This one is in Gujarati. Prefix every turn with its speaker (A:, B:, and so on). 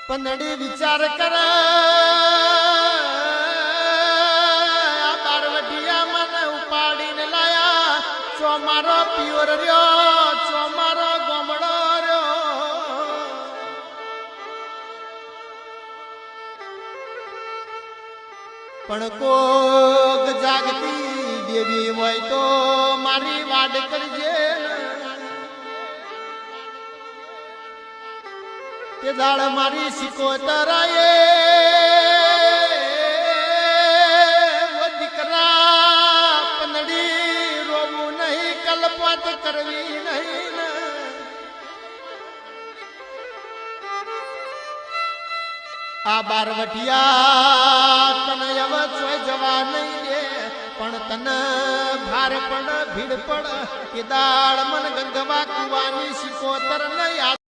A: પંદડી વિચાર કર બારવટિયા મને ઉપાડીને લાયા ચોમારો પિયોર રહ્યો ચોમારો ગોમડો રહ્યો પણ કોક જાગતી દેવી હોય તો મારી વાડ કરજે કે દાળ મારી સિકોતરાએ દીકરા પંદડી રોવું નહીં કલ્પત કરવી નહીં આ બારવટિયા તને હવે ચોય જવા નહીં દે પણ તને ભાર પડ ભીડ પડ કે દાળ મન ગંગવા કુવાની સિકોતર નહીં